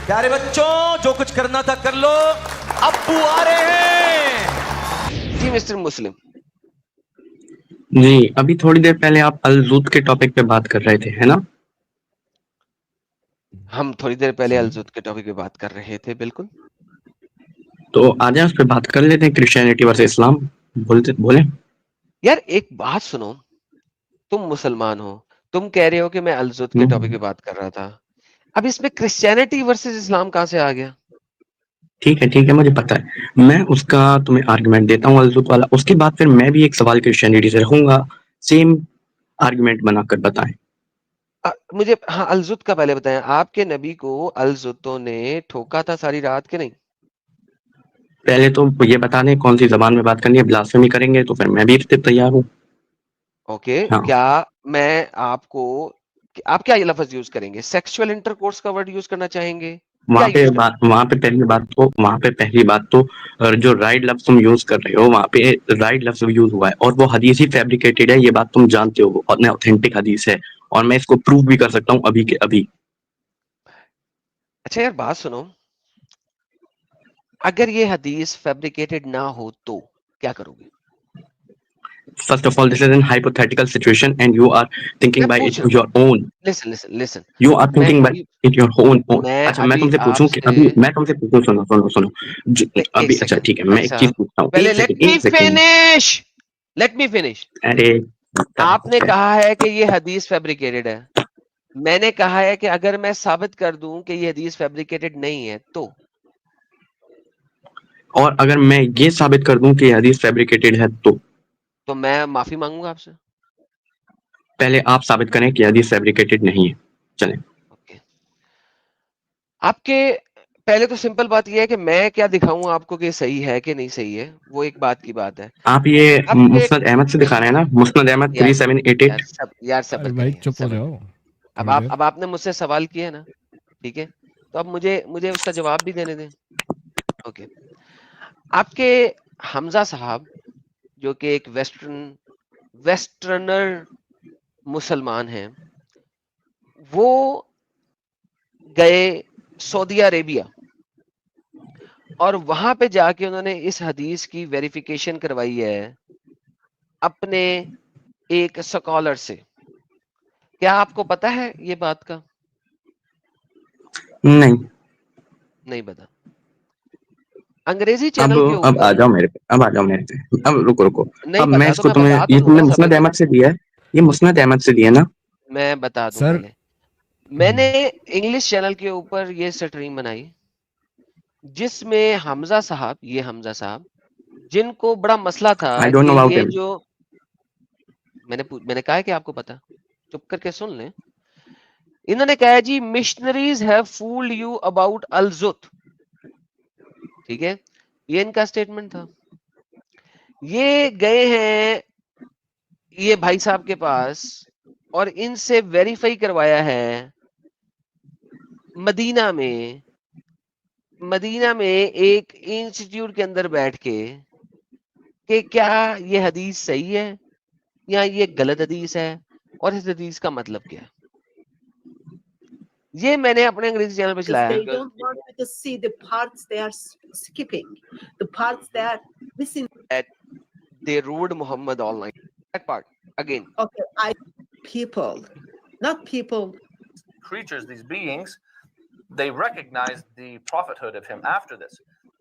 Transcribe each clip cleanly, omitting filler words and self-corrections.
پیارے بچوں جو کچھ کرنا تھا کر لو, ابو آ رہے ہیں. جی مسٹر مسلم. جی ابھی تھوڑی دیر پہلے آپ الزوت کے ٹاپک پہ بات کر رہے تھے ہے نا؟ ہم تھوڑی دیر پہلے الزوت کے ٹاپک پہ بات کر رہے تھے, بالکل. تو آ جائیں اس پہ بات کر لیتے ہیں, کرسچینٹی ورسز اسلام. بولیں. یار ایک بات سنو, تم مسلمان ہو, تم کہہ رہے ہو کہ میں الزوت کے ٹاپک پہ بات کر رہا تھا, اب اس میں کرسچینٹی ورسز اسلام کہاں سے آ گیا؟ ٹھیک ہے مجھے پتا ہے, میں اس کا تمہیں آرگومنٹ دیتا ہوں الزوت والا, اس کے بعد پھر میں بھی ایک سوال کرسچینٹی سے رہوں گا, سیم آرگومنٹ بنا کر بتائیں. مجھے ہاں الزوت کا پہلے بتائیں, آپ کے نبی کو الزوتوں نے ٹھوکا تھا ساری رات کے نہیں؟ پہلے تو یہ بتا دیں کون سی زبان میں بات کرنی ہے, بلاسفیمی کریں گے تو پھر میں بھی تیار ہوں. اوکے, ہاں کیا میں آپ کو, آپ کیا یہ لفظ یوز کریں گے؟ سیکسول انٹرکورس کا ورڈ یوز کرنا چاہیں گے؟ وہاں پہ پہلی بات تو جو رائٹ لفظ تم یوز کر رہے ہو وہاں پہ رائٹ لفظ یوز ہوا ہے, اور وہ حدیث ہی فیبریکیٹڈ ہے, یہ بات تم جانتے ہو, اور نہ اوتھینٹک حدیث ہے, اور میں اس کو پروو بھی کر سکتا ہوں ابھی کے ابھی. اچھا یار بات سنو, اگر یہ حدیث فیبریکیٹڈ نہ ہو تو کیا کرو گے؟ First of all, this is an hypothetical situation and you are thinking میں by پوچھ it رہا ہوں, your own. listen, You are میں thinking by ابھی it your own. میں اچھا میں ابھی تم سے آپ پوچھوں کہ سے ابھی میں تم سے پوچھوں, سنو ایک ابھی, اچھا سیکنڈ ٹھیک ہے, میں بھائی ایک چیز صاحب, پوچھتا ہوں, پہلے ایک سیکنڈ. Let me finish. ارے آپ نے کہا ہے کہ یہ حدیث فیبریکیٹڈ ہے, میں نے کہا ہے کہ اگر میں ثابت کر دوں کہ یہ حدیث فیبریکیٹڈ نہیں ہے تو, اور اگر میں یہ ثابت کر دوں کہ یہ حدیث فیبریکیٹڈ ہے تو میں معافی مانگوں گا آپ سے. پہلے آپ ثابت کریں کہ یہ حدیث فیبریکیٹڈ نہیں ہے. چلیں. اوکے, آپ کے پہلے تو سمپل بات یہ ہے کہ میں کیا دکھاؤں آپ کو کہ صحیح ہے کہ نہیں صحیح ہے, وہ ایک بات کی بات ہے. آپ یہ آپ کے مسند احمد سے دکھا رہے ہیں نا, مسند احمد یار 3788. یار صبر بھائی کریے, چپ ہو صبر جاؤ کریے. تھوڑی دیر. اب آپ نے مجھ سے سوال کیا ہے نا, ٹھیک ہے, تو اب مجھے اس کا جواب بھی دینے دیں. اوکے, آپ کے حمزہ صاحب جو کہ ایک ویسٹرنر مسلمان ہیں, وہ گئے سعودی عربیہ اور وہاں پہ جا کے انہوں نے اس حدیث کی ویریفیکیشن کروائی ہے اپنے ایک سکالر سے. کیا آپ کو پتا ہے یہ بات کا؟ نہیں پتا. انگریزی چینل کے اب آ اوپر جاؤ میرے پہ, اب رکو. نہیں اب میں پتا اس تو کو میں تمہیں, بتا تو یہ دوں تم نا, نے صبر مسند کریں. احمد سے دیا ہے, یہ مسند احمد سے دیا نا. میں بتا دوں سر پہلے, میں نے انگلش چینل کے اوپر یہ سٹریم بنائی جس میں حمزہ صاحب جن کو بڑا مسئلہ تھا آئی ڈونٹ کہ نو اباؤٹ یہ ہم. جو میں نے کہا کہ آپ کو پتا, چپ کر کے سن لیں. انہوں نے کہا جی missionaries have fooled you about الزت, ٹھیک ہے, یہ ان کا سٹیٹمنٹ تھا. یہ گئے ہیں یہ بھائی صاحب کے پاس اور ان سے ویریفائی کروایا ہے مدینہ میں ایک انسٹیٹیوٹ کے اندر بیٹھ کے کہ کیا یہ حدیث صحیح ہے یا یہ غلط حدیث ہے, اور اس حدیث کا مطلب کیا ہے. یہ میں نے اپنے انگریزی چینل پہ چلایا. They don't want you to see the parts they are skipping, the parts they are missing. They ruled Muhammad all night. That part again. Okay, people, not people. Creatures, these beings, they recognized the prophethood of him after this.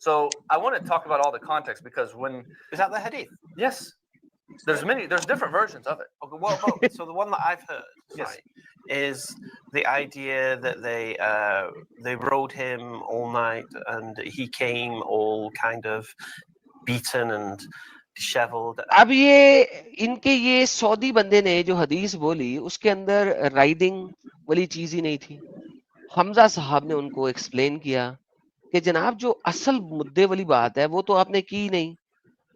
So I want to talk about all the context, because when is that the hadith? Yes, there's different versions of it. Okay, well, so the one that I've heard, Yes. right, is the idea that they rode him all night and he came all kind of beaten and disheveled. اب یہ ان کے یہ سعودی بندے نے جو حدیث بولی اس کے اندر رائڈنگ والی چیز ہی نہیں تھی. حمزہ صاحب نے ان کو ایکسپلین کیا کہ جناب جو اصل مدے والی بات ہے وہ تو آپ نے کی نہیں.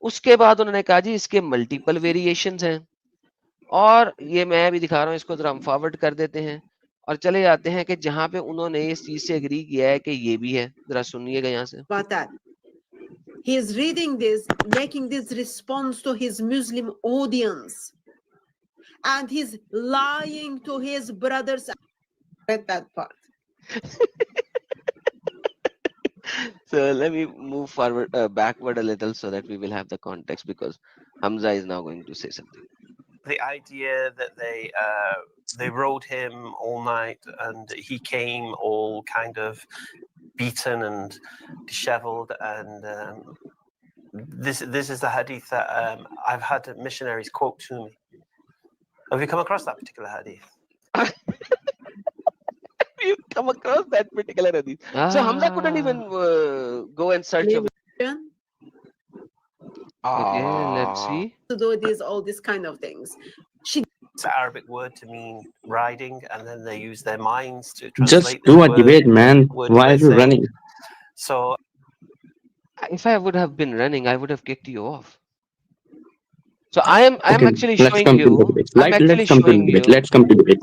اس کے بعد انہوں نے کہا جی اس کے ملٹیپل ویریشنز ہیں, اور یہ میں بھی دکھا رہا ہوں, اس کو ذرا ہم فارورڈ کر دیتے ہیں اور چلے جاتے ہیں کہ جہاں پہ انہوں نے اس چیز سے اگری کیا ہے کہ یہ بھی ہے. ذرا سنیے گا یہاں سے. About that, he is reading this, making this response to his Muslim audience, and he's lying to his brothers. Read that part. So let me move forward, backward a little, so that we will have the context, because Hamza is now going to say something. The idea that they rode him all night and he came all kind of beaten and disheveled, and this is the hadith that I've had missionaries quote to me. Have you come across that particular hadith? You come across that particular hadith. So Hamza couldn't even go and search of it. Religion, Okay, let's see. to do this, all these kind of things. She It's an Arabic word to mean riding, and then they use their minds to Just translate do this a word. debate, man. word Why are let's you say. running? So If I would have been running, I would have kicked you off. So I am Okay, actually let's showing come to the you. debate. I'm actually Let's come to the showing debate. you. Let's come to the debate.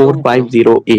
450A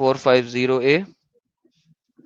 450A.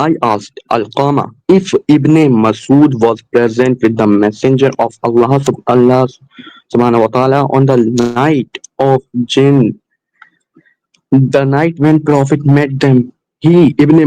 I asked Alqama if Ibn Masud was present with the messenger of Allah subhanahu wa ta'ala on the night of jinn, the night when Prophet met them. He, Ibn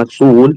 Masud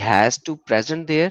has to present there,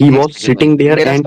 he was sitting there and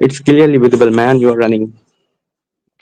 it's clearly visible man you are running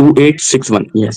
2861 yes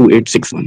2861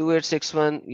2861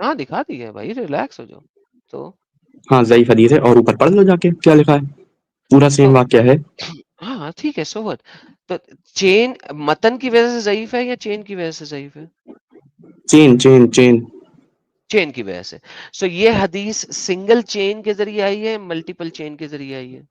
ہاں دکھا دی ہے بھائی, relax ہو جاؤ. تو ہاں ضعیف حدیث ہے, اور اوپر پڑھ لو جا کے کیا لکھا ہے, پورا سیم واقعہ ہے. ہاں ٹھیک ہے, سو وٹ. تو چین متن کی وجہ سے ضعیف ہے یا چین کی وجہ سے ضعیف ہے؟ چین چین چین چین کی وجہ سے. سو یہ حدیث سنگل چین کے ذریعے آئی ہے, ملٹیپل چین کے ذریعے آئی ہے؟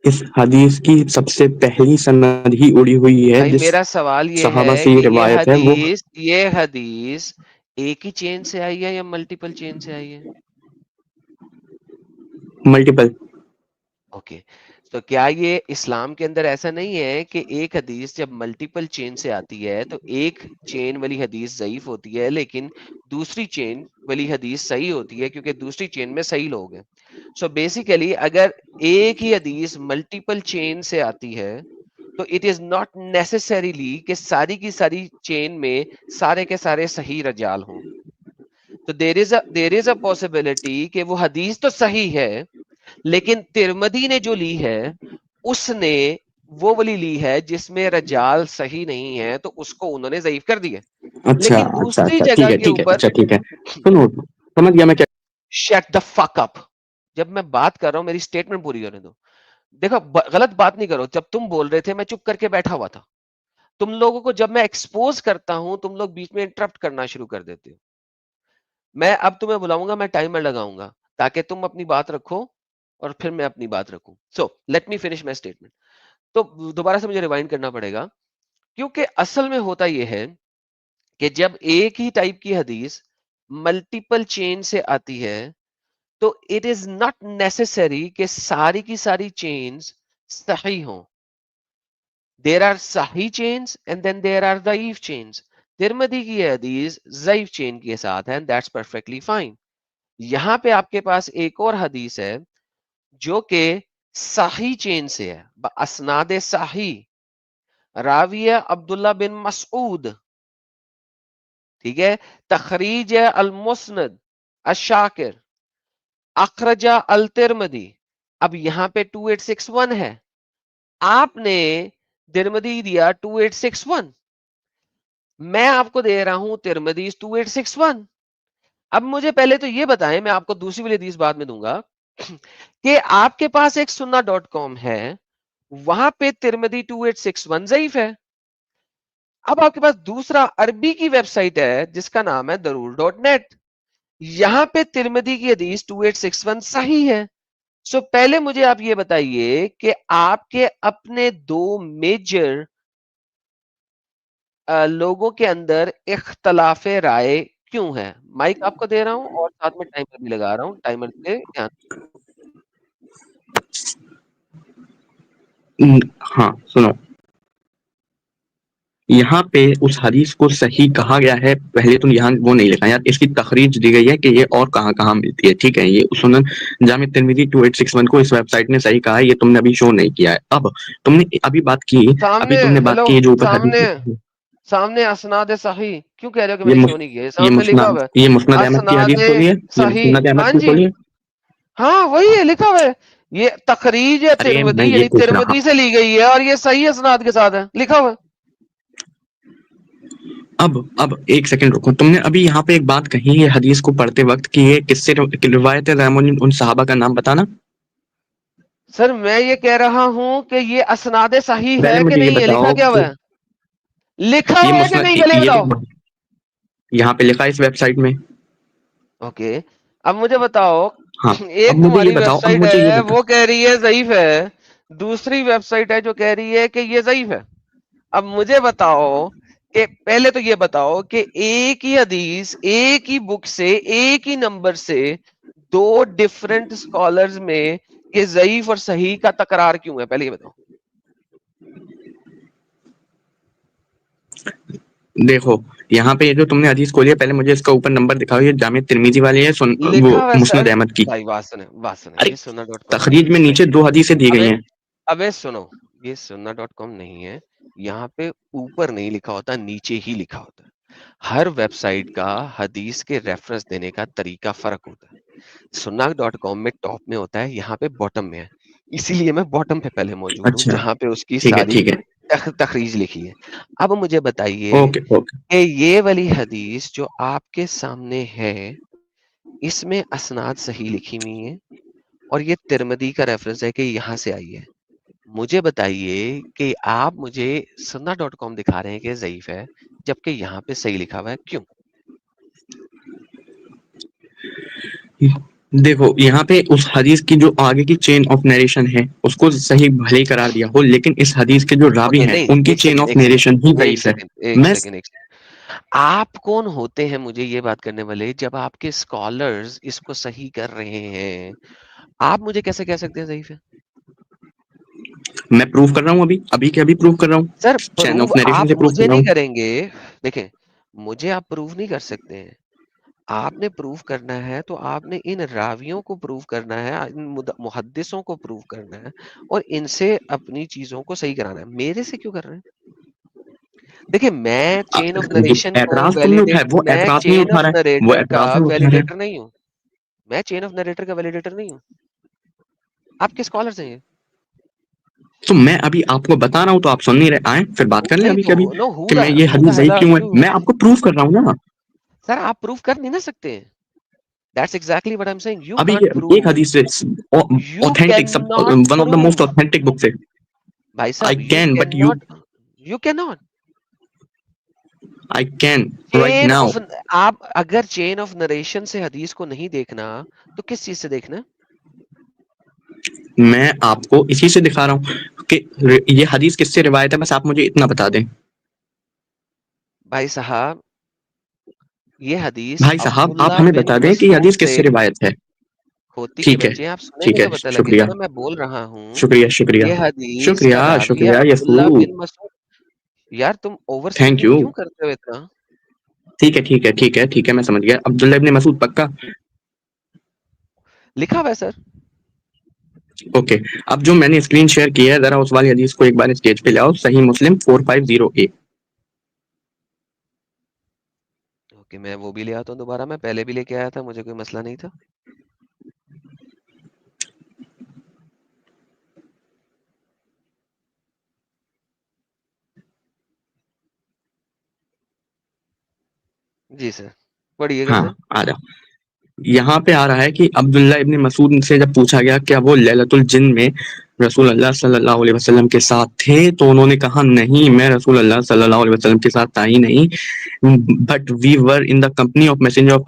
اس حدیث کی سب سے پہلی سند ہی اڑی ہوئی ہے بھائی جس میرا سوال یہ صحابہ ہے سے کہ یہ روایت ہے وہ یہ حدیث ایک ہی چین سے آئی ہے یا ملٹیپل چین سے آئی ہے؟ ملٹیپل. اوکے. تو کیا یہ اسلام کے اندر ایسا نہیں ہے کہ ایک حدیث جب ملٹیپل چین سے آتی ہے تو ایک چین والی حدیث ضعیف ہوتی ہے لیکن دوسری چین والی حدیث صحیح ہوتی ہے کیونکہ دوسری چین میں صحیح لوگ ہیں. سو بیسیکلی اگر ایک ہی حدیث ملٹیپل چین سے آتی ہے تو اٹ از ناٹ نیسسریلی کہ ساری کی ساری چین میں سارے کے سارے صحیح رجال ہوں. تو دیر از اے پاسبلٹی کہ وہ حدیث تو صحیح ہے لیکن ترمدی نے جو لی ہے اس نے وہ والی لی ہے جس میں رجال صحیح نہیں ہے تو اس کو انہوں نے ضعیف کر دیا. اچھا لیکن اچھا دوسری اچھا جگہ ٹھیک ہے کے ٹھیک ہے اوپر اچھا ٹھیک ہے. سنو سمجھ گیا میں کیا. شٹ دا فک اپ. جب میں بات کر رہا ہوں میری اسٹیٹمنٹ پوری کرنے دو. دیکھو غلط بات نہیں کرو. جب تم بول رہے تھے میں چپ کر کے بیٹھا ہوا تھا. تم لوگوں کو جب میں ایکسپوز کرتا ہوں تم لوگ بیچ میں انٹرپٹ کرنا شروع کر دیتے ہو. میں اب تمہیں بلاؤں گا, میں ٹائمر لگاؤں گا تاکہ تم اپنی بات رکھو اور پھر میں اپنی بات رکھوں. So let me finish my statement. تو دوبارہ سے مجھے ریوائنڈ کرنا پڑے گا کیونکہ اصل میں ہوتا یہ ہے کہ جب ایک ہی ٹائپ کی حدیث ملٹیپل چین سے آتی ہے تو اٹ از ناٹ نیسسری کہ ساری کی ساری چینز صحیح ہوں. دیر آر صحیح chains and then there are ضعیف چینز. ترمذی کی حدیث ضعیف چین کے ساتھ ہے, دیٹس پرفیکٹلی فائن. یہاں پہ آپ کے پاس ایک اور حدیث ہے جو کہ صحیح چین سے ہے, اسناد صحیح, راویہ عبداللہ بن مسعود, ٹھیک ہے, تخریج المسند الشاکر, اخرجہ الترمذی. اب یہاں پہ 2861 ہے, آپ نے ترمذی دیا 2861, میں آپ کو دے رہا ہوں ترمذی 2861. اب مجھے پہلے تو یہ بتائیں, میں آپ کو دوسری والی حدیث بعد میں دوں گا, کہ آپ کے پاس ایک سنہ.com ہے, وہاں پہ ترمذی 2861 ضعیف ہے. اب آپ کے پاس دوسرا عربی کی ویب سائٹ ہے جس کا نام ہے darul.net, یہاں پہ ترمذی کی حدیث 2861 صحیح ہے. سو پہلے مجھے آپ یہ بتائیے کہ آپ کے اپنے دو میجر لوگوں کے اندر اختلاف رائے کیوں ہے. مائک آپ کو دے رہا ہوں اور ساتھ میں ٹائمر بھی لگا رہا ہوں, ٹائمر پہ دھیان. ہاں سنو, یہاں پہ اس حدیث کو صحیح کہا گیا ہے, پہلے تم یہاں وہ نہیں لکھا یار, اس کی تخریج دی گئی ہے کہ یہ اور کہاں کہاں ملتی ہے, ٹھیک ہے. یہ سنن جامع ترمذی 2861 کو اس ویب سائٹ نے صحیح کہا ہے, یہ تم نے ابھی شو نہیں کیا ہے. اب تم نے ابھی بات کی, ابھی سامنے تم نے بات ہیلو, کی جو اوپر حدیث, سامنے اسناد صحیح کیوں کہہ رہے ہو کہ میں یہ نے شو نہیں کیا؟ یہ سامنے لکھا ہوا ہے مسند احمد کی اسناد حدیث کھولی ہے, یہ صحیح. مسند احمد ہاں کی جی, کھولی ہے. ہاں وہی ہے لکھا ہوا ہے, یہ تخریج ہے ارے میں ترمذی, یہ یعنی پوچھ رہا ترمذی سے لی گئی ہے اور یہ صحیح اسناد کے ساتھ ہے, لکھا ہوا ہے. اب ایک سیکنڈ رکو, تم نے ابھی یہاں پہ ایک بات کہی ہے حدیث کو پڑھتے وقت کہ یہ کس سے روایت ہے, ان صحابہ کا نام بتانا. سر میں یہ کہہ رہا ہوں کہ یہ اسناد صحیح پہلے ہے کہ مجھے یہ نہیں ہے, لکھا بتاؤ کیا ہوا کہ ہے, لکھا یہ ہوا ہے کہ نہیں پہلے بتاؤ. یہاں پہ لکھا ہے اس ویب سائٹ میں. اوکے, اب مجھے بتاؤ, ہاں اب ایک مجھے یہ تمہاری ویب بتاؤ, اب سائٹ مجھے یہ ہے بتا, وہ کہہ رہی ہے ضعیف ہے, دوسری ویب سائٹ ہے جو کہہ رہی ہے کہ یہ ضعیف ہے. اب مجھے بتاؤ کہ پہلے تو یہ بتاؤ کہ ایک ہی حدیث ایک ہی بک سے ایک ہی نمبر سے دو ڈفرنٹ اسکالرز میں یہ ضعیف اور صحیح کا تکرار کیوں ہے, پہلے یہ بتاؤ. دیکھو یہاں پہ یہ جو تم نے حدیث کھولی ہے, پہلے مجھے اس کا اوپر نمبر دکھاؤ, یہ جامع ترمذی والی ہے, وہ لکھا ہوا ہے مسند سر, احمد کی. بھائی بات سنیں, ارے یہ سننا.com نہیں تخریج ہے. میں نیچے دو حدیثیں دی گئی ہیں. ابے سنو, یہ سننا.com نہیں ہے, یہاں پہ اوپر نہیں لکھا ہوتا, نیچے ہی لکھا ہوتا ہے. ہر ویب سائٹ کا حدیث کے ریفرنس دینے کا طریقہ فرق ہوتا ہے. سننا.com میں ٹاپ میں ہوتا ہے, یہاں پہ باٹم میں ہے, اسی لیے میں باٹم پہ پہلے موجود ہوں اچھا جہاں پہ اس کی ٹھیک ہے ساری ٹھیک ہے تخریج لکھی ہے. اب مجھے بتائیے اوکے اوکے. کہ یہ والی حدیث جو آپ کے سامنے ہے اس میں اسناد صحیح لکھی ہوئی ہیں اور یہ ترمذی کا ریفرنس ہے کہ یہاں سے آئی ہے. مجھے بتائیے کہ آپ مجھے سنہ.com دکھا رہے ہیں کہ ضعیف ہے جبکہ یہاں پہ صحیح لکھا ہوا ہے, کیوں؟ دیکھو یہاں پہ اس حدیث کی جو آگے کی چین آف نیریشن ہے اس کو صحیح بھلے ہی قرار دیا ہو, لیکن اس حدیث کے جو راوی اوکے ہیں نہیں, ان کی ایک چین سیکنڈ آف ایک نیریشن ہی سیکنڈ ایک ضعیف ہے. سیکنڈ ایک میں سیکنڈ ایک سیکنڈ آپ کون ہوتے ہیں مجھے یہ بات کرنے والے جب آپ کے اسکالرز اس کو صحیح کر رہے ہیں؟ آپ مجھے کیسے کہہ سکتے ہیں ضعیف ہے؟ میں پروف کر رہا ہوں, ابھی ابھی کے ابھی پروف کر رہا ہوں, سر چین پروف آف نیریشن آپ سے پروف کر مجھے رہا نہیں ہوں. کریں گے. دیکھیں مجھے آپ پروف نہیں کر سکتے ہیں. آپ نے پروف کرنا ہے تو آپ نے ان راویوں کو پروف کرنا ہے, ان محدثوں کو پروف کرنا ہے اور ان سے اپنی چیزوں کو صحیح کرانا ہے. میرے سے کیوں کر رہے ہیں؟ دیکھیں میں چین آف نریشن کو اعتراض تم نے ویلیڈیٹ, اٹھایا, وہ میں اعتراض نہیں چین اٹھا آف رہا ہے, وہ نریٹر کا اعتراض نہیں اٹھا رہا ہے. ویلیڈیٹر نہیں ہوں. میں چین آف نریٹر کا ویلیڈیٹر نہیں ہوں. آپ کے اسکالرز ہیں یہ. تو میں ابھی آپ کو بتا رہا ہوں تو آپ سن نہیں رہے, آئیں پھر بات کر لیں نہیں ابھی کے ابھی تو نو کہ میں یہ who حدیث the hell ضعیف are کیوں ہے. you? میں آپ کو پروف کر رہا ہوں نا. سر آپ پروف کر نہیں نہ سکتے. That's exactly what I'm saying. You ابھی can't ایک prove. حدیث سے You authentic, cannot one of the most prove. authentic books ہے. بھائی I صاحب you can, but cannot. You cannot. I can right chain now. آف آپ اگر چین آف نریشن سے حدیث کو نہیں دیکھنا تو کس چیز سے دیکھنا؟ میں آپ کو اسی سے دکھا رہا ہوں کہ یہ حدیث کس سے روایت ہے, بس آپ مجھے اتنا بتا دیں. بھائی صاحب یہ حدیث بھائی صاحب آپ عبداللہ ہمیں بن بتا دیں کہ یہ مسعود حدیث کس سے روایت ہے. ہوتی کہ ٹھیک ہے بچے آپ سنیں گے ٹھیک ہے, تو پتہ لگے شکریہ گا نا. میں بول رہا ہوں شکریہ شکریہ یہ حدیث شکریہ کا راوی ہے شکریہ عبداللہ یسوع, بن مسعود. یار تم اوور تھینک سمپلنگ یو. کیوں کرتے ہو اتنا؟ ٹھیک ہے ٹھیک ہے ٹھیک ہے ٹھیک ہے, میں سمجھ گیا. عبداللہ ابن مسعود پکا. لکھا ہوا ہے سر. اوکے, اب جو میں نے اسکرین شیئر کیا ہے ذرا اس والی حدیث کو ایک بار اسٹیج پہ لاؤ. صحیح مسلم 4508. اوکے میں وہ بھی لے آتا ہوں دوبارہ. میں پہلے بھی لے کے آیا تھا, مجھے کوئی مسئلہ نہیں تھا. جی سر پڑھیے گا ہاں سر. آ جاؤ. یہاں پہ آ رہا ہے کہ عبداللہ ابن مسعود سے جب پوچھا گیا کیا وہ لیلۃ الجن میں رسول اللہ صلی اللہ علیہ وسلم کے ساتھ تھے, تو انہوں نے کہا نہیں, میں رسول اللہ صلی اللہ علیہ وسلم کے ساتھ تھا ہی نہیں, but we were in the company of messenger of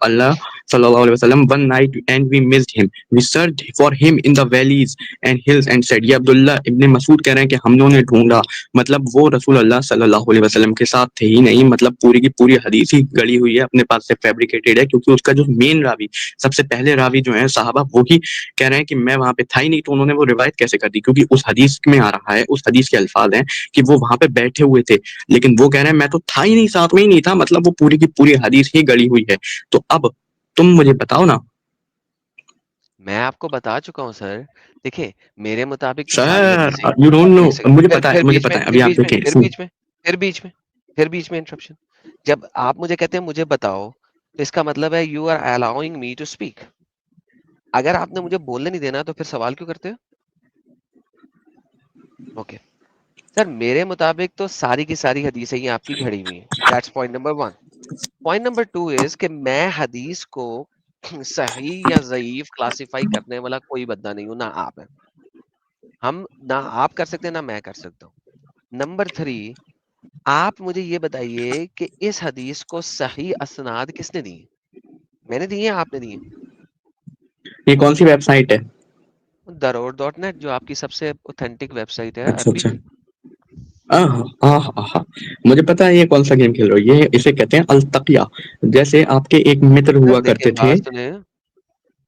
اللہ صلی اللہ علیہ وسلم one night and we missed him. We searched for him in the valleys and hills and said. یہ عبداللہ ابن مسعود کہہ رہے ہیں کہ ہم نے ڈھونڈا, مطلب وہ رسول اللہ صلی اللہ علیہ وسلم کے ساتھ تھے ہی نہیں. مطلب پوری کی پوری حدیث ہی گڑی ہوئی ہے, اپنے پاس سے فیبریکیٹڈ ہے, کیونکہ اس کا جو مین راوی, سب سے پہلے راوی جو ہیں صحابہ, وہی کہہ رہے ہیں کہ میں وہاں پہ تھا ہی نہیں. تو انہوں نے وہ روایت کیسے کر دی؟ کیونکہ اس حدیث میں آ رہا ہے, اس حدیث کے الفاظ ہیں کہ وہ وہاں پہ بیٹھے ہوئے تھے, لیکن وہ کہہ رہے ہیں میں تو تھا ہی نہیں, ساتھ میں ہی نہیں تھا. مطلب وہ پوری کی پوری حدیث ہی گڑی ہوئی ہے. تو اب تم مجھے بتاؤ نا. میں آپ کو بتا چکا ہوں سر. دیکھیں میرے مطابق تو ساری سر حدیثیں. یو ڈونٹ نو, ایک سیکنڈ, مجھے پھر پتا ہے پھر مجھے بیچ میں پتا ہے. پھر ابھی آپ بیچ میں دیکھیں پھر بیچ میں پھر بیچ میں پھر بیچ میں انٹرپشن. جب آپ مجھے کہتے ہیں مجھے بتاؤ تو اس کا مطلب ہے you are allowing me to speak. اگر آپ نے مجھے بولنے نہیں دینا تو پھر سوال کیوں کرتے ہو؟ اوکے سر میرے مطابق تو ساری کی ساری حدیثیں ہی آپ کی گھڑی ہوئی ہیں. That's point number 1. Point number 2 از کہ میں حدیث کو صحیح یا ضعیف کلاسیفائی کرنے والا کوئی بندہ نہیں ہوں, نہ آپ ہیں. ہم نہ آپ کر سکتے ہیں نہ میں کر سکتا ہوں. نمبر 3, آپ مجھے یہ بتائیے کہ اس حدیث کو صحیح اسناد کس نے دی؟ میں نے دی ہے, آپ نے دی ہے؟ یہ کون سی ویب سائٹ ہے؟ daror.net جو آپ کی سب سے اوتھینٹک ویب سائٹ ہے اچھا عربی اچھا. کی. مجھے پتا ہے یہ کون سا گیم کھیل رہے ہو. یہ اسے کہتے ہیں التقیہ. جیسے آپ کے ایک متر سر ہوا دیکھیں کرتے تھے. بات سنیں,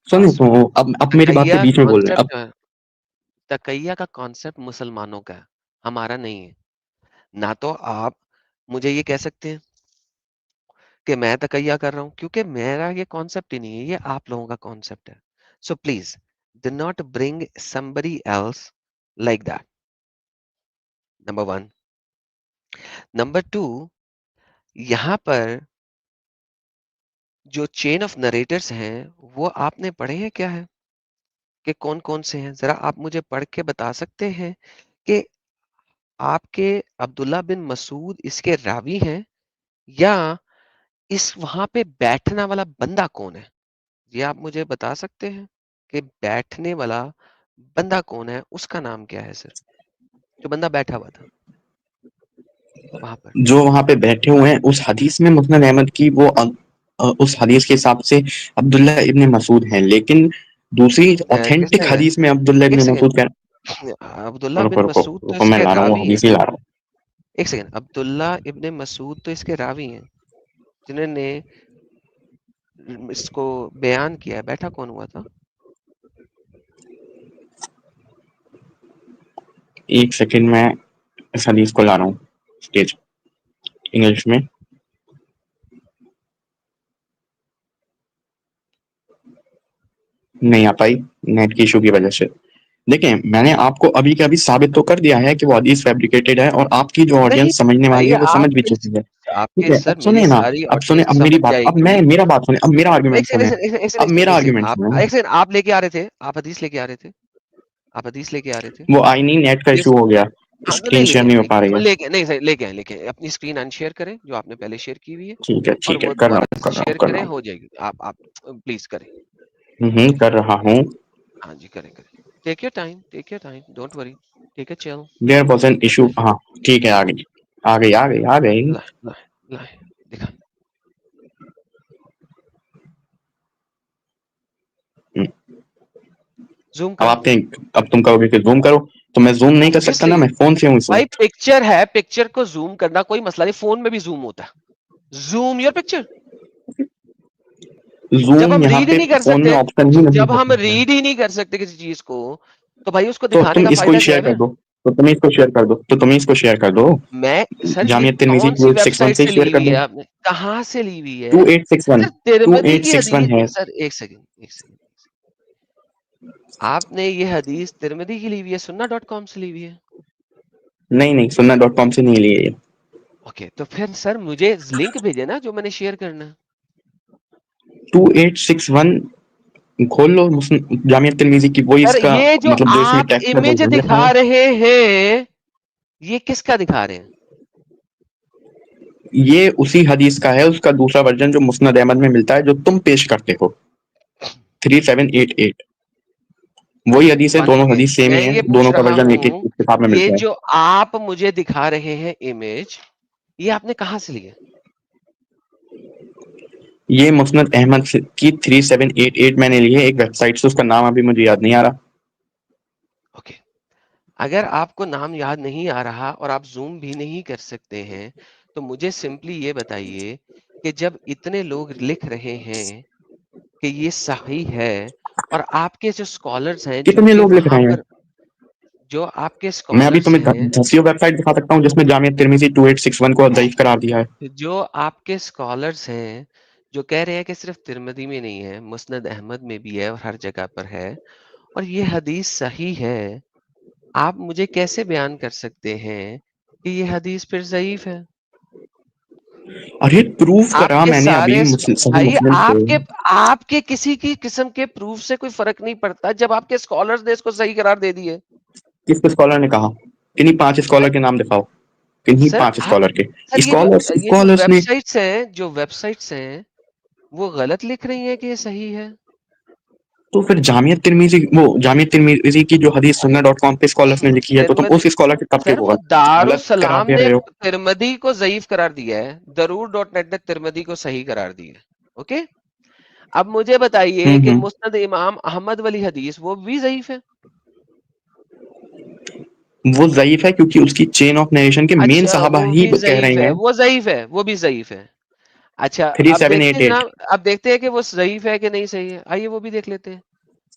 سنو بات سنیں. اب میری بات کے تقیہ بیچ میں بول رہے ہیں. کانسیپٹ جو ہے, تقیہ کا کانسیپٹ مسلمانوں کا ہے, ہمارا نہیں ہے. نہ تو آپ مجھے یہ کہہ سکتے ہیں کہ میں تقیہ کر رہا ہوں, کیونکہ میرا یہ کانسیپٹ ہی نہیں ہے, یہ آپ لوگوں کا کانسیپٹ ہے. So please do not bring somebody else like that. Number 1. Number 2, یہاں پر جو چین آف نریٹرز ہیں وہ آپ نے پڑھے ہیں کیا ہے کہ کون کون سے ہیں؟ ذرا آپ مجھے پڑھ کے بتا سکتے ہیں کہ آپ کے عبداللہ بن مسعود اس کے راوی ہیں یا اس وہاں پہ بیٹھنا والا بندہ کون ہے؟ یہ آپ مجھے بتا سکتے ہیں کہ بیٹھنے والا بندہ کون ہے، اس کا نام کیا ہے سر، جو بندہ بیٹھا ہوا تھا وہاں پر؟ جو وہاں پہ بیٹھے ہوئے ہیں اس حدیث میں مسند احمد کی وہ اس حدیث کے حساب سے عبداللہ ابن مسعود ہیں، لیکن دوسری کس اوتھینٹک نے؟ حدیث میں عبداللہ ایک ابن سیکنڈ، مسعود عبداللہ رکو بن رکو مسعود تو رکو اس میں کے لا رہا ہوں، راوی ہیں حدیث ہی سر. لا رہا ہوں. ایک سیکنڈ، عبداللہ ابن مسعود تو اس کے راوی ہیں جنہوں نے اس کو بیان کیا ہے. بیٹھا کون ہوا تھا؟ ایک سیکنڈ میں اس حدیث کو لا رہا ہوں اسٹیج انگلش میں. نہیں آ پائی نیٹ کی ایشو کی وجہ سے. دیکھیں میں نے آپ کو ابھی کے ابھی ثابت تو کر دیا ہے کہ وہ حدیث فیبریکیٹڈ ہے اور آپ کی جو نہیں آڈینس سمجھنے والی بھائی، ہے وہ آپ سمجھ بھی کے چکی ہے. آپ ٹھیک کے ہے سر اب میری سنیں نا، ساری اب سنیں، آڈینس اب میری سمجھ بات، جائے اب گی. میرا بات سنیں، اب میرا آرگیومنٹ سنیں. اب میرا آرگیومنٹ سنیں. ایک سیکنڈ، آپ لے کے آ رہے تھے، آپ حدیث لے کے آ رہے تھے، آپ حدیث لے کے آ رہے تھے. وہ آئی نہیں، نیٹ کا یہ ایشو ہو گیا، ہاں تو اسکرین شیئر نہیں ہو پا رہی ہے. لے کے نہیں لے کے آئیں، لے کے آئیں. اپنی اسکرین ان شیئر کریں جو آپ نے پہلے شیئر کی ہوئی ہے، ٹھیک ہے اور ٹھیک ہے، وہ کر رہا دوبارہ ہوں سے کر رہا ہوں شیئر کر کریں. رہا ہو جائے گی. آپ پلیز کریں. ہوں کر رہا ہوں. ہاں جی کریں. Take your time, take your time, don't worry. Take a chill. There was an issue. ہاں ٹھیک ہے، آ گئی آ گئی آ گئی آ گئی. لائے دکھا. زوم اب کریں. آپ کہیں، اب تم کہو گے کہ زوم کرو تو میں زوم نہیں کر سکتا نا، Obviously، میں فون سے ہوں اس بھائی وقت. پکچر ہے، پکچر کو زوم کرنا کوئی مسئلہ نہیں. فون میں بھی زوم ہوتا ہے. Zoom your picture. جب زوم ہم یہاں ریڈ ہی پہ نہیں کر فون میں سکتے، آپشن ہی نہیں جب ہم ہوتا ہے. ریڈ ہی نہیں کر سکتے کسی چیز کو، تو بھائی اس کو تو دکھانے تم کا اس کو فائدہ ہی کیا شیئر ہے کر بھائی؟ دو، تو تم اس کو شیئر کر دو، تو تم اس کو شیئر کر دو. میں سر یہ جامعہ ترمذی کون سی ویب 2861 سائٹ سے سے شیئر لی کر ہوئی دو. ہے آپ نے؟ کہاں سے لی ہوئی ہے 2861 سر؟ ترمذی کی 2861 ہے. حدیث. سر ایک سیکنڈ، آپ نے یہ حدیث ترمذی کی لی ہوئی ہے، سننا.com سے لی ہوئی ہے؟ نہیں نہیں، سننا.com سے نہیں لیے. اوکے، تو پھر سر مجھے لنک بھیجے نا جو میں نے شیئر کرنا ہے. 2861 کھول لو جامعہ ترمذی کی، وہی اس سر کا یہ جو مطلب جو اس میں آپ ٹیکسٹ ہے وہ امیج وہی لکھا دکھا ہے. رہے ہیں، یہ کس کا دکھا رہے ہیں؟ یہ اسی حدیث کا ہے، اس کا دوسرا ورژن جو مسند احمد میں ملتا ہے جو تم پیش کرتے ہو 3788. وہی حدیث ہے، ون دونوں اگین حدیث سیم میں ہی ہیں، یہ پوچھ دونوں کا رہا ورژن ایک ایک ہوں، کتاب میں یہ ملتا ہے. جو آپ مجھے دکھا رہے ہیں امیج، یہ آپ نے کہاں سے لیا؟ یہ مسند احمد کی 3788 میں نے لی ہے ایک ویب سائٹ سے، اس کا نام ابھی مجھے یاد نہیں آ رہا. اوکے، اگر آپ کو نام یاد نہیں آ رہا اور آپ زوم بھی نہیں کر سکتے ہیں تو مجھے سمپلی یہ بتائیے کہ جب اتنے لوگ لکھ رہے ہیں کہ یہ صحیح ہے، اور آپ کے جو اسکالرز ہیں جو کتنے کہ لوگ لکھ وہاں رہے ہیں؟ پر، جو آپ کے میں ابھی اسکالرز تمہیں ہیں، 10 ویب سائٹ دکھا سکتا ہوں جس میں جامعہ ترمذی 2861 کو ضعیف قرار دیا ہے. جو آپ کے اسکالرز ہیں جو کہہ رہے ہیں کہ صرف ترمذی میں نہیں ہے، مسند احمد میں بھی ہے اور ہر جگہ پر ہے، اور یہ حدیث صحیح ہے، آپ مجھے کیسے بیان کر سکتے ہیں کہ یہ حدیث پھر ضعیف ہے؟ ارے پروف آپ کرا کے میں نے ابھی سارے صحیح بھائی، مسلم سے. آپ کے کسی کی قسم کے پروف سے کوئی فرق نہیں پڑتا جب آپ کے اسکالرز نے اس کو صحیح قرار دے دی ہے. کس اسکالر نے کہا؟ کنہیں 5 اسکالر کے نام دکھاؤ، کنہیں سر 5 آپ، اسکالر کے. سر یہ جو اسکالرس ویب نے سائٹس ہیں، وہ غلط لکھ رہی ہیں کہ یہ صحیح ہے؟ تو پھر جامعہ ترمذی کی جو حدیث سننا.com پہ اسکالرس نے لکھی ہے تو تم اس اسکالر کے کب کے سر ہوگا وہ غلط قرار دارالسلام دے نے رہے ہو. ترمذی کو ضعیف قرار دیا ہے، ضرور.net نے ترمذی کو صحیح قرار دیا ہے. اوکے، اب مجھے بتائیے کہ مسند امام احمد والی حدیث وہ بھی ضعیف ہے؟ وہ ضعیف ہے کیونکہ اس کی چین آف نیریشن کے مین اچھا صحابہ وہ ہی بھی کہہ ضعیف رہے ہے، ہیں. وہ بھی ضعیف ہے. اچھا اب دیکھتے ہیں 3788. جناب، اب دیکھتے ہیں کہ وہ ضعیف ہے کہ نہیں صحیح ہے. آئیے وہ بھی دیکھ لیتے ہیں.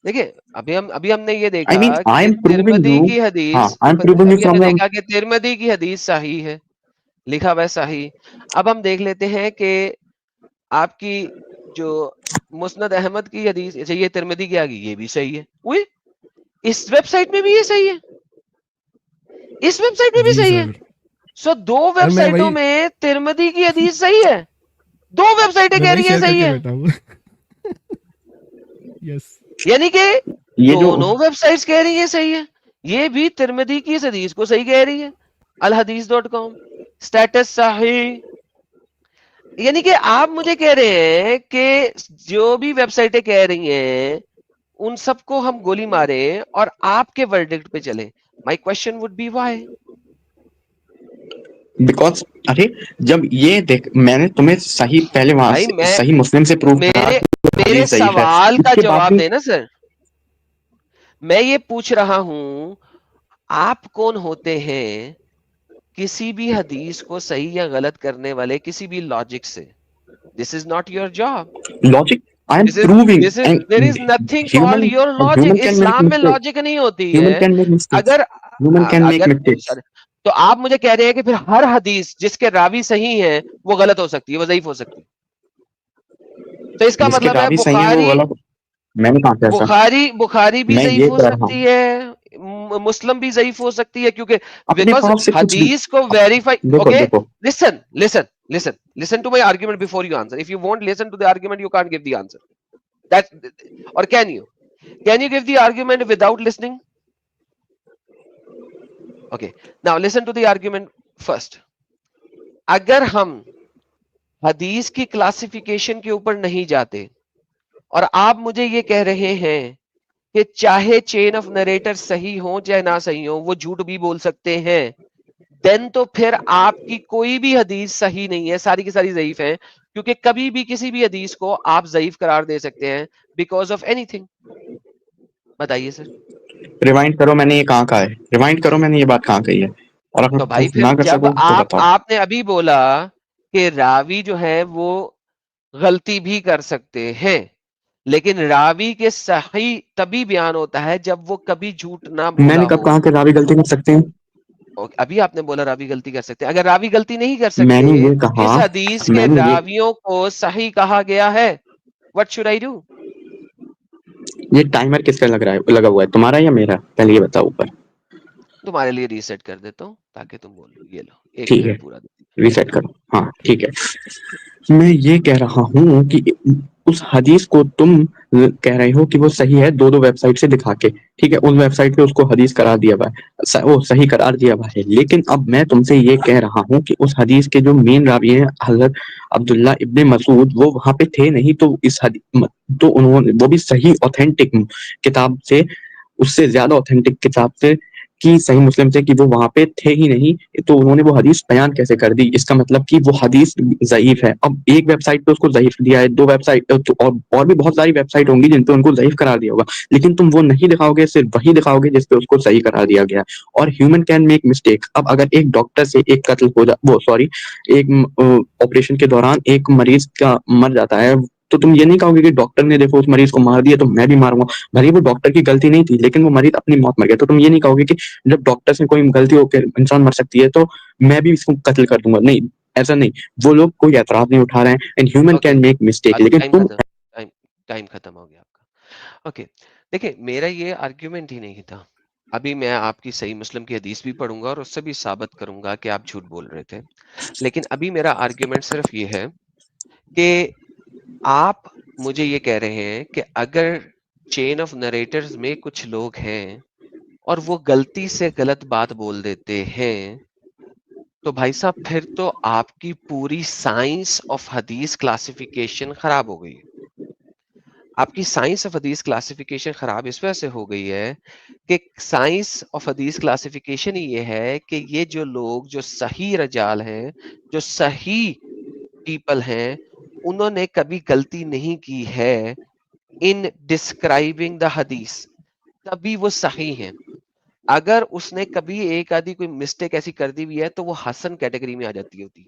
دیکھیے ابھی ہم نے یہ I دیکھا mean, I کہ am proving ترمذی you. کی ہاں حدیث، I am proving you ابھی ہم from نے the. دیکھا کہ ترمذی کی حدیث صحیح ہے، لکھا ہوا ہے صحیح. اب ہم دیکھ لیتے ہیں کہ آپ کی جو مسند احمد کی حدیث، اچھا یہ ترمذی کی آ گئی، یہ بھی صحیح ہے. اوئے، اس ویب سائٹ میں بھی یہ صحیح ہے، اس ویب سائٹ میں بھی جی صحیح ہے. سر. سو دو سر ویب میں سائٹوں وہی میں ترمذی کی حدیث صحیح ہے، دو ویب سائٹیں میں کہہ وہی رہی ہیں شیئر کر صحیح کے ہے. بیٹھا ہوں. یس. یعنی کہ یہ جو دونوں ویب سائٹس کہہ رہی ہیں صحیح ہے، یہ بھی ترمذی کی اس حدیث کو صحیح کہہ رہی ہے، alhadith.com, status صحیح. یعنی کہ آپ مجھے کہہ رہے ہیں کہ جو بھی ویب سائٹیں کہہ رہی ہیں ان سب کو ہم گولی ماریں اور آپ کے ورڈکٹ پہ چلیں. My question would be why. Because ارے جب یہ دیکھ میں نے تمہیں صحیح پہلے وہاں بھائی سے میں صحیح مسلم سے پروف کرا میرے کہ وہ میرے حدیث ضعیف ہے، سوال اس کا کے بعد جواب بھی دینا سر. میں یہ پوچھ رہا ہوں آپ کون ہوتے ہیں کسی بھی حدیث کو صحیح یا غلط کرنے والے کسی بھی لاجک سے. This is not your job. Logic I am proving there is nothing call human your logic. Human can make اسلام میں مسٹیک، لاجک نہیں ہوتی ہیومن ہے. کین میک مسٹیکس، اگر ہیومن کین میک اگر مسٹیکس. تو آپ مجھے کہہ رہے ہیں کہ پھر ہر حدیث جس کے راوی صحیح ہیں وہ غلط ہو سکتی ہے، وہ ضعیف ہو سکتی ہے. تو اس کا جس کے مطلب ہے راوی صحیح ہیں وہ غلط. میں نے کہا تھا ایسا، بخاری بھی میں ضعیف یہ ہو کہہ رہا ہوں سکتی ہے، مسلم بھی ضعیف ہو سکتی ہے، کیونکہ اپنے بیکاز پاس سے کچھ بھی. حدیث کو ویریفائی. دیکھو اوکے دیکھو listen listen listen listen to my argument before you answer. If you won't listen to the argument you can't give the answer. That, or can you give the argument without listening? Okay, now listen to the argument first. اگر ہم حدیث کی classification کے اوپر نہیں جاتے اور آپ مجھے یہ کہہ رہے ہیں کہ چاہے چین آف نریٹر صحیح ہو چاہے نہ صحیح ہو وہ جھوٹ بھی بول سکتے ہیں، دین تو پھر آپ کی کوئی بھی حدیث صحیح نہیں ہے، ساری کی ساری ضعیف ہیں. کیونکہ کبھی بھی کسی بھی حدیث کو آپ ضعیف قرار دے سکتے ہیں بیکاز آف اینی تھنگ. بتائیے سر. ریوائنڈ کرو میں نے یہ کہاں کہا ہے، ریوائنڈ کرو میں نے یہ بات کہاں کہی ہے، اور اگر تو بھائی پروف پھر نہ کر جب سکو تو بتاؤ. آپ نے ابھی بولا کہ راوی جو ہے وہ غلطی بھی کر سکتے ہیں، لیکن راوی کے صحیح تبھی بیان ہوتا ہے جب وہ کبھی جھوٹ نہ میں نے بولا کب ہو. کہا کہ راوی غلطی کر سکتے ہیں؟ ابھی آپ نے بولا راوی غلطی کر سکتے ہیں. اگر راوی غلطی نہیں کر میں سکتے نے یہ تو کہا، کس حدیث میں کے نے راویوں کو صحیح کہا گیا ہے؟ What should I do? یہ ٹائمر کس کا لگا ہوا ہے، تمہارا یا میرا؟ پہلے یہ بتاؤ اوپر. تمہارے لیے ریسیٹ کر دیتا ہوں تاکہ تم بولو. یہ لو 1 ٹھیک ہے منٹ پورا دے. ریسیٹ کرو. ہاں ٹھیک ہے. میں یہ کہہ رہا ہوں کہ اس حدیث کو تم کہہ رہے ہو کہ وہ صحیح ہے دو ویب سائٹ سے دکھا کے، ٹھیک ہے، اس ویب سائٹ پہ اس کو حدیث قرار دیا ہوا ہے، وہ صحیح قرار دیا ہوا ہے. لیکن اب میں تم سے یہ کہہ رہا ہوں کہ اس حدیث کے جو مین راوی ہیں حضرت عبداللہ ابن مسعود وہ وہاں پہ تھے نہیں. تو اس تو انہوں نے وہ بھی صحیح اوتھینٹک کتاب سے، اس سے زیادہ اوتھینٹک کتاب سے کہ صحیح مسلم سے، کہ وہ وہاں پہ تھے ہی نہیں. تو انہوں نے وہ حدیث بیان کیسے کر دی؟ اس کا مطلب کہ وہ حدیث ضعیف ہے. اب ایک ویب سائٹ پہ اس کو ضعیف دیا ہے، 2 ویب سائٹ اور بھی بہت ساری ویب سائٹ ہوں گی جن پہ ان کو ضعیف قرار دیا ہوگا، لیکن تم وہ نہیں دکھاؤ گے، صرف وہی دکھاؤ گے جس پہ اس کو صحیح قرار دیا گیا. اور ہیومن کین میک مسٹیک. اب اگر ایک ڈاکٹر سے ایک قتل ہو ایک آپریشن کے دوران ایک مریض کا مر جاتا ہے، تو تم یہ نہیں کہو گے کہ ڈاکٹر نے دیکھو اس مریض کو مار دیا تو میں بھی ماروں گا. بھائی وہ ڈاکٹر کی غلطی نہیں تھی لیکن وہ مریض اپنی موت مر گیا. تو تم یہ نہیں کہو گے کہ جب ڈاکٹر سے کوئی غلطی ہو کے انسان مر سکتی ہے تو میں بھی اس کو قتل کر دوں گا. نہیں، ایسا نہیں. وہ لوگ کوئی اعتراض نہیں اٹھا رہے ہیں. And human okay, can make mistake. لیکن ٹائم تم ختم. ٹائم ختم ہو گیا آپ کا. اوکے دیکھیں، میرا یہ آرگیومنٹ ہی نہیں تھا. ابھی میں آپ کی صحیح مسلم کی حدیث بھی پڑھوں گا اور اس سے بھی ثابت کروں گا کہ آپ جھوٹ بول رہے تھے. لیکن ابھی میرا آرگیومنٹ صرف یہ ہے کہ آپ مجھے یہ کہہ رہے ہیں کہ اگر چین آف نریٹرز میں کچھ لوگ ہیں اور وہ غلطی سے غلط بات بول دیتے ہیں تو بھائی صاحب پھر تو آپ کی پوری سائنس آف حدیث کلاسیفیکیشن خراب ہو گئی. آپ کی سائنس آف حدیث کلاسیفیکیشن خراب اس وجہ سے ہو گئی ہے کہ سائنس آف حدیث کلاسیفیکیشن یہ ہے کہ یہ جو لوگ جو صحیح رجال ہیں، جو صحیح پیپل ہیں، انہوں نے کبھی غلطی نہیں کی ہے ان ڈسکرائبنگ دا حدیث، تبھی وہ صحیح ہیں. اگر اس نے کبھی ایک آدھی کوئی مسٹیک ایسی کر دی ہوئی ہے تو وہ حسن کیٹیگری میں آ جاتی ہوتی.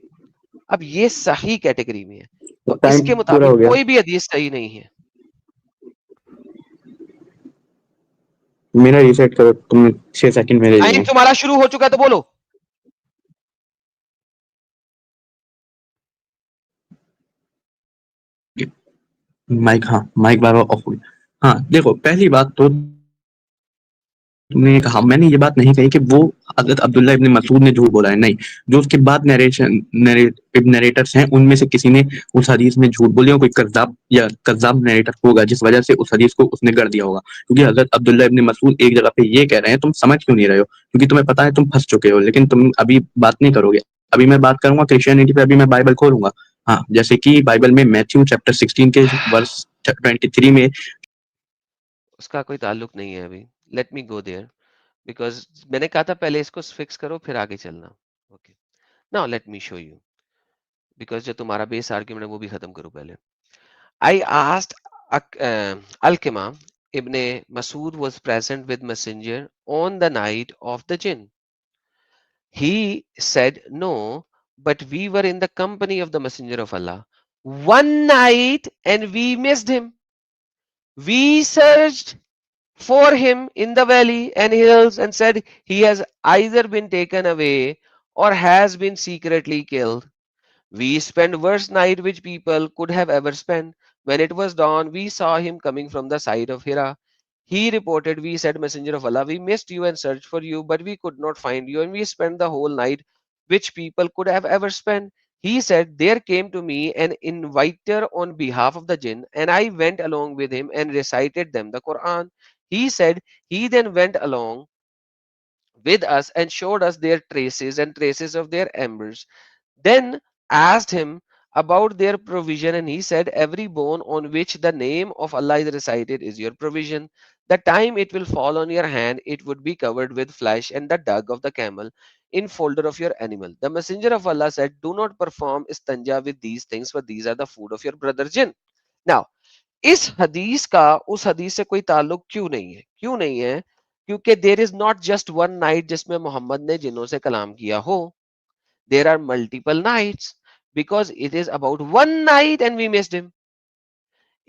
اب یہ صحیح کیٹیگری میں ہے، تو اس ٹائم کے پورا ہو مطابق گیا. کوئی بھی حدیث صحیح نہیں ہے. میرا ریسیٹ کرو، تم 6 سیکنڈ میرے ٹائم لیے. تمہارا شروع ہو چکا ہے تو بولو. مائک، ہاں مائک بار بار آف ہو گیا. ہاں دیکھو، پہلی بات تو نے کہا, میں نے یہ بات نہیں کہی کہ وہ حضرت عبداللہ ابن مسعود نے جھوٹ بولا ہے, نہیں, جو اس کے بعد نیریٹرس ہیں ان میں سے کسی نے اس حدیث میں جھوٹ بولی, کوئی کذاب نیریٹر ہوگا جس وجہ سے اس حدیث کو اس نے گڑھ دیا ہوگا, کیونکہ حضرت عبداللہ ابن مسعود ایک جگہ پہ یہ کہہ رہے ہیں, تم سمجھ کیوں نہیں رہے ہو, کیونکہ تمہیں پتا ہے تم پھنس چکے ہو, لیکن تم ابھی بات نہیں کرو گے. ابھی میں بات کروں گا کرسچینٹی پہ, ابھی میں بائبل کھولوں گا, ہاں, جیسے کہ بائبل میں میتھیو چیپٹر 16 کے ورس 23 میں. اس کا کوئی تعلق نہیں ہے ابھی. Let me go there, because میں نے کہا تھا پہلے اس کو فکس کرو پھر آگے چلنا. Okay, now let me show you, because جو تمہارا بیس آرگیومنٹ ہے وہ بھی ختم کرو پہلے. I asked Alkema Ibn Masud was present with messenger on the night of the jinn. He said no, but we were in the company of the messenger of Allah one night and we missed him. We searched for him in the valley and hills and said he has either been taken away or has been secretly killed. We spent worst night which people could have ever spent. When it was dawn, we saw him coming from the side of Hira. He reported, we said, Messenger of Allah, we missed you and searched for you, but we could not find you, and we spent the whole night which people could have ever spent. He said, there came to me an inviter on behalf of the jinn, and I went along with him and recited them the Quran. He said, he then went along with us and showed us their traces and traces of their embers. Then asked him about their provision, and he said, every bone on which the name of Allah is recited is your provision. The time it will fall on your hand, it would be covered with flesh and the dung of the camel in folder of your animal. The messenger of Allah said, do not perform istanja with these things, for these are the food of your brother jinn. Now, اس حدیث کا اس حدیث سے کوئی تعلق کیوں نہیں ہے؟ کیوں نہیں ہے؟ کیونکہ there is not just one night جس میں محمد نے جنوں سے کلام کیا ہو. There are multiple nights, because it is about one night and we missed him.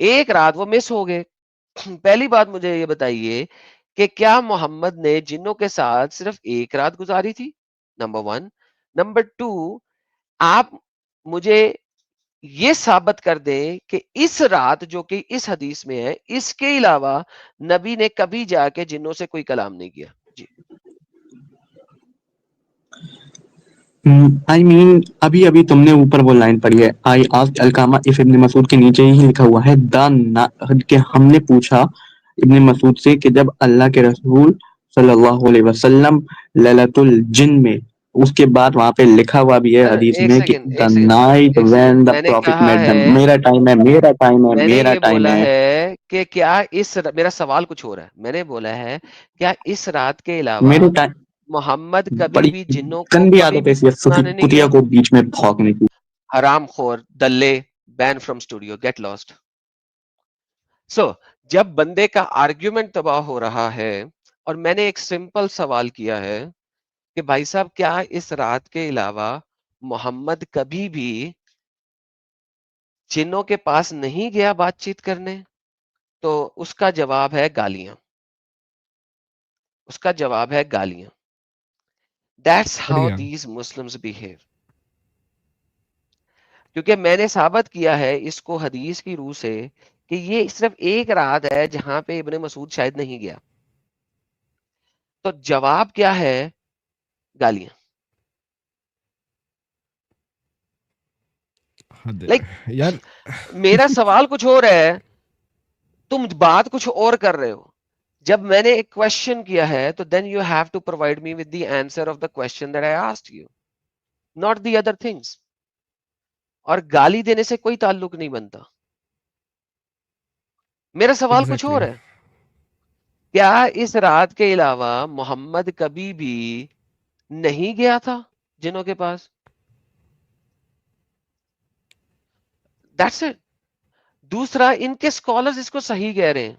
ایک رات وہ مس ہو گئے. پہلی بات مجھے یہ بتائیے کہ کیا محمد نے جنوں کے ساتھ صرف ایک رات گزاری تھی؟ Number one. نمبر ٹو, آپ مجھے یہ ثابت کر دیں کہ اس رات جو کہ اس حدیث میں ہے, اس کے علاوہ نبی نے کبھی جا کے جنوں سے کوئی کلام نہیں کیا. جی I mean, ابھی تم نے اوپر وہ لائن پڑھی ہے, I asked Alkama if ابن مسعود کے نیچے ہی لکھا ہوا ہے کہ ہم نے پوچھا ابن مسعود سے کہ جب اللہ کے رسول صلی اللہ علیہ وسلم لیلۃ الجن میں, اس کے بعد وہاں پہ لکھا ہوا بھی ہے حدیث میں کہ the night when the prophet met them. میرا ٹائم ہے. میں نے یہ بولا ہے کہ کیا اس, میرا سوال کچھ اور ہے. میں نے بولا ہے کیا اس رات کے علاوہ میرے ٹائم محمد کبھی بڑی بھی جنوں کو گندی کبھی عادت ہے نہیں کتیا کیا؟ کو بیچ میں بھونکنے کی. حرام خور, دلے, بین فرام اسٹوڈیو, گیٹ لاسٹ. سو جب بندے کا آرگیومنٹ تباہ ہو رہا ہے اور میں نے ایک سمپل سوال کیا ہے کہ بھائی صاحب کیا اس رات کے علاوہ محمد کبھی بھی جنوں کے پاس نہیں گیا بات چیت کرنے, تو اس کا جواب ہے گالیاں. اس کا جواب ہے گالیاں. That's how these Muslims behave. کیونکہ میں نے ثابت کیا ہے اس کو حدیث کی روح سے کہ یہ صرف ایک رات ہے جہاں پہ ابن مسعود شاید نہیں گیا. تو جواب کیا ہے؟ گالیاں. یار میرا سوال کچھ اور ہے, تم بات کچھ اور کر رہے ہو. جب میں نے ایک کوشچن کیا ہے تو then you have to provide me with the answer of the question that I asked you, not the other things. اور گالی دینے سے کوئی تعلق نہیں بنتا. میرا سوال کچھ اور ہے. کیا اس رات کے علاوہ محمد کبھی بھی نہیں گیا تھا جنوں کے پاس؟ That's it. دوسرا, ان کے اسکالرز اس کو صحیح کہہ رہے ہیں.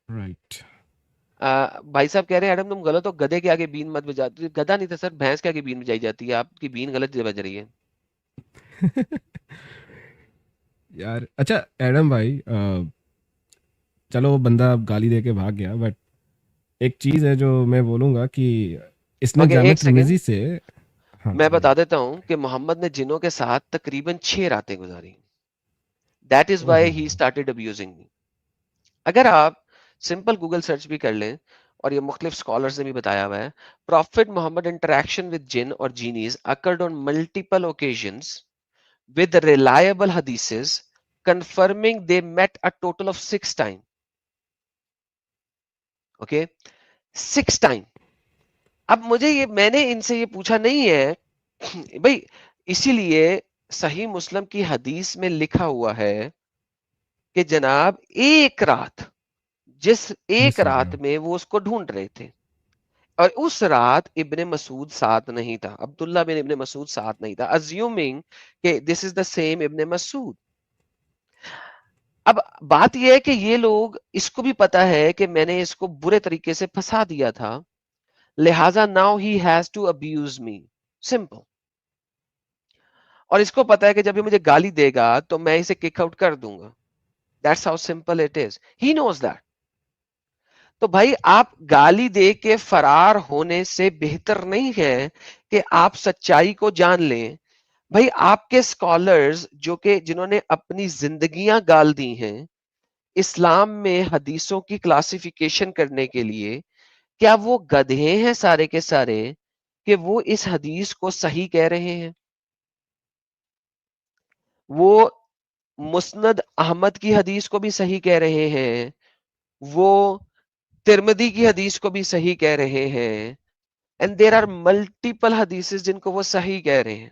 رائٹ. بھائی صاحب کہہ رہے ہیں ایڈم تم غلط ہو, گدھے کے آگے بین مت بجاتی. گدھا نہیں تھا سر, بھینس کے آگے بین بجائی جاتی ہے. آپ کی بین غلط بج رہی ہے. یار اچھا ایڈم بھائی, چلو وہ بندہ اب گالی دے کے بھاگ گیا, بٹ ایک چیز ہے جو میں بولوں گا کہ اس نے جامع ترمذی سے, میں بتا دیتا ہوں کہ محمد نے جنوں کے ساتھ تقریباً 6 راتیں گزاری. That is why he started abusing me. اگر آپ سمپل گوگل سرچ بھی کر لیں اور یہ مختلف اسکالرز نے بھی بتایا ہوا ہے. پروفٹ محمد انٹریکشن ود جن اور genies occurred on multiple occasions with reliable حدیثز confirming they met a total of 6 times. Okay 6 times. اب مجھے یہ میں نے ان سے یہ پوچھا نہیں ہے بھائی، اسی لیے صحیح مسلم کی حدیث میں لکھا ہوا ہے کہ جناب ایک رات، جس ایک مس ہو رات گیا. میں وہ اس کو ڈھونڈ رہے تھے، اور اس رات ابن مسعود ساتھ نہیں تھا، عبداللہ بن ابن مسعود ساتھ نہیں تھا، assuming کہ دس از دا سیم ابن مسعود. اب بات یہ ہے کہ یہ لوگ، اس کو بھی پتا ہے کہ میں نے اس کو برے طریقے سے پھنسا دیا تھا، لہذا now he has to abuse me. Simple. اور اس کو پتا ہے کہ جب یہ مجھے گالی دے گا تو میں اسے کک آؤٹ کر دوں گا. That's how simple it is. He knows that. تو بھائی آپ گالی دے کے فرار ہونے سے بہتر نہیں ہے کہ آپ سچائی کو جان لیں. بھائی آپ کے اسکالرز جو کہ جنہوں نے اپنی زندگیاں گال دی ہیں اسلام میں حدیثوں کی کلاسیفیکیشن کرنے کے لیے، کیا وہ گدھے ہیں سارے کے سارے کہ وہ اس حدیث کو صحیح کہہ رہے ہیں؟ وہ مسند احمد کی حدیث کو بھی صحیح کہہ رہے ہیں، وہ ترمذی کی حدیث کو بھی صحیح کہہ رہے ہیں، اینڈ دیر آر ملٹیپل حدیثز جن کو وہ صحیح کہہ رہے ہیں.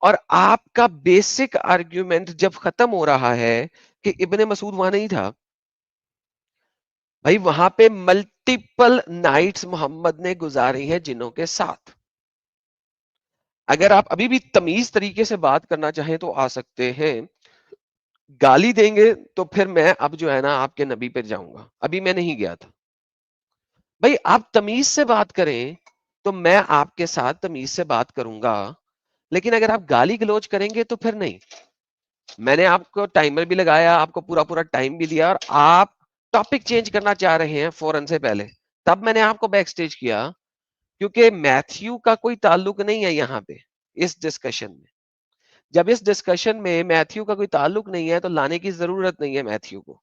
اور آپ کا بیسک آرگیومنٹ جب ختم ہو رہا ہے کہ ابن مسعود وہاں نہیں تھا، بھائی وہاں پہ ملٹیپل نائٹس محمد نے گزاری ہیں جنوں کے ساتھ. اگر آپ ابھی بھی تمیز طریقے سے بات کرنا چاہیں تو آ سکتے ہیں، گالی دیں گے تو پھر میں اب جو ہے نا آپ کے نبی پہ جاؤں گا. ابھی میں نہیں گیا تھا. بھائی آپ تمیز سے بات کریں تو میں آپ کے ساتھ تمیز سے بات کروں گا، لیکن اگر آپ گالی گلوچ کریں گے تو پھر نہیں. میں نے آپ کو ٹائمر بھی لگایا، آپ کو پورا ٹائم بھی دیا، اور آپ ٹاپک چینج کرنا چاہ رہے ہیں فوراً سے پہلے. تب میں نے آپ کو بیک سٹیج کیا، کیونکہ میتھیو کا کوئی تعلق نہیں ہے یہاں پہ اس ڈسکشن میں. جب اس ڈسکشن میں میتھیو کا کوئی تعلق نہیں ہے تو لانے کی ضرورت نہیں ہے میتھیو کو.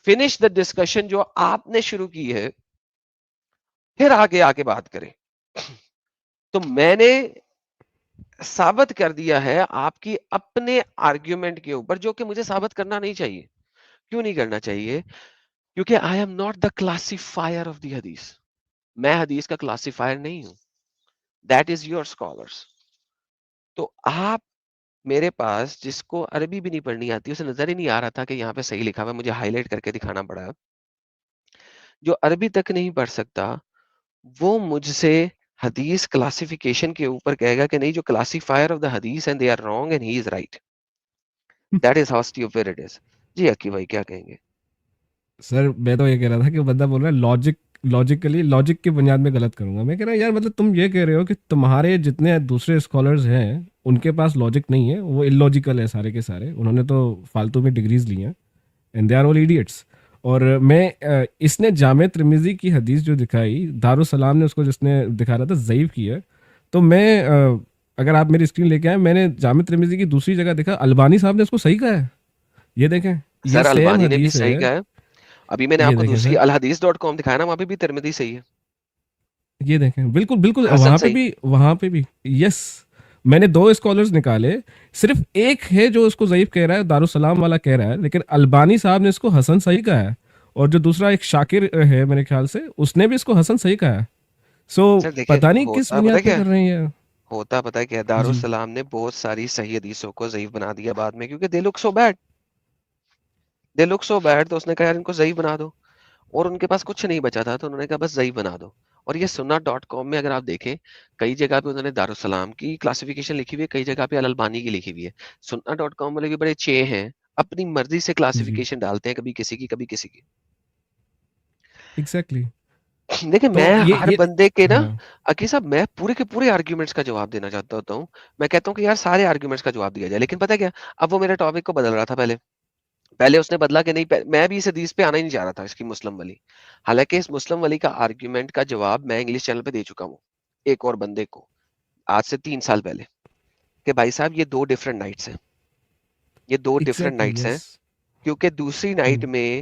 فنش دا ڈسکشن جو آپ نے شروع کی ہے، پھر آگے بات کریں. تو میں نے ثابت کر دیا ہے آپ کی اپنے آرگیومنٹ کے اوپر، جو کہ مجھے ثابت کرنا نہیں چاہیے. کیوں نہیں کرنا چاہیے؟ کیونکہ I am not the classifier of the حدیث. میں حدیث کا کلاسیفائر نہیں ہوں. That is your scholars. تو آپ میرے پاس، جس کو عربی بھی نہیں پڑھنی آتی، اسے نظر ہی نہیں آ رہا تھا کہ یہاں پہ صحیح لکھا ہوا، مجھے ہائی لائٹ کر کے دکھانا پڑا. جو عربی تک نہیں پڑھ سکتا وہ مجھ سے حدیث کلاسیفیکیشن کے اوپر کہے گا کہ نہیں، جو کلاسیفائر آف دا حدیث and they are wrong and he is right. That is how stupid it is. جی عقی بھائی کیا کہیں گے؟ سر میں تو یہ کہہ رہا تھا کہ بندہ بول رہا ہے لاجک کی بنیاد میں غلط کروں گا. میں کہہ رہا ہوں یار مطلب تم یہ کہہ رہے ہو کہ تمہارے جتنے دوسرے اسکالرز ہیں ان کے پاس لاجک نہیں ہے، وہ اللاجیکل ہے سارے کے سارے، انہوں نے تو فالتو میں ڈگریز لی ہیں، and they are all idiots. اور میں اس نے جامع ترمذی کی حدیث جو دکھائی، دارالسلام نے اس کو جس نے دکھا رہا تھا ضعیف کی ہے. تو میں اگر آپ میری اسکرین لے کے آئیں، میں نے جامع ترمذی کی دوسری جگہ دیکھا البانی صاحب نے اس کو صحیح کہا ہے. یہ دیکھیں، یہ سر سیم البانی نے بھی حدیث صحیح ہے. کہا ہے. ابھی میں نے آپ یہ کو دیکھیں دوسری سر، الحدیث.com دکھایا نا، وہاں پہ بھی ترمذی صحیح ہے. یہ دیکھیں بالکل حسن صحیح. وہاں پہ بھی یس. میں نے 2 اسکالرز نکالے، صرف ایک ہے جو اس کو ضعیف کہہ رہا ہے، دارالسلام والا کہہ رہا ہے، لیکن البانی صاحب نے اس کو حسن صحیح کہا ہے. اور جو دوسرا ایک شاکر ہے میرے خیال سے، اس نے بھی اس کو حسن صحیح کہا ہے. سو سر دیکھیں، پتہ نہیں کس بنیاد پہ کر رہے ہیں یہ. ہوتا پتہ ہے کیا، جی دارالسلام نے بہت ساری صحیح حدیثوں کو ضعیف بنا دیا بعد میں، کیونکہ دے لک سو بیڈ. تو اس نے کہا یار ان کو ضعیف بنا دو، اور ان کے پاس کچھ نہیں بچا تھا تو انہوں نے کہا بس ضعیف بنا دو. اور یہ سنہ.com میں اگر آپ دیکھیں، کئی جگہ پہ انہوں نے دارالسلام کی کلاسیفیکیشن لکھی ہوئی ہے، کئی جگہ پہ الالبانی کی لکھی ہوئی ہے. سنہ.com والے بھی بڑے چے ہیں، اپنی مرضی سے جی کلاسیفیکیشن ڈالتے ہیں، کبھی کسی کی کبھی کسی کی. ایگزیکٹلی. دیکھیں تو میں ہر یہ بندے کے نا، ہاں عقیل صاحب میں پورے کے پورے آرگیومنٹس کا جواب دینا چاہتا ہوتا ہوں. میں کہتا ہوں کہ یار سارے آرگیومنٹس کا جواب دیا جائے، لیکن پتہ کیا، اب وہ میرے ٹاپک کو بدل رہا تھا. پہلے اس نے بدلا کہ نہیں، میں بھی اس حدیث پہ آنا ہی نہیں چاہ رہا تھا، اس کی مسلم ولی. حالانکہ اس مسلم ولی کا آرگیومنٹ کا جواب میں انگلش چینل پہ دے چکا ہوں ایک اور بندے کو آج سے 3 سال پہلے، کہ بھائی صاحب یہ 2 ڈفرنٹ نائٹس ہیں، یہ 2 ڈفرنٹ ایگزیکٹلی نائٹس ہیں. یس. کیونکہ دوسری نائٹ میں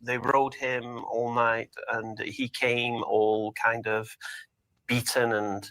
They rode him all night, and he came all kind of beaten and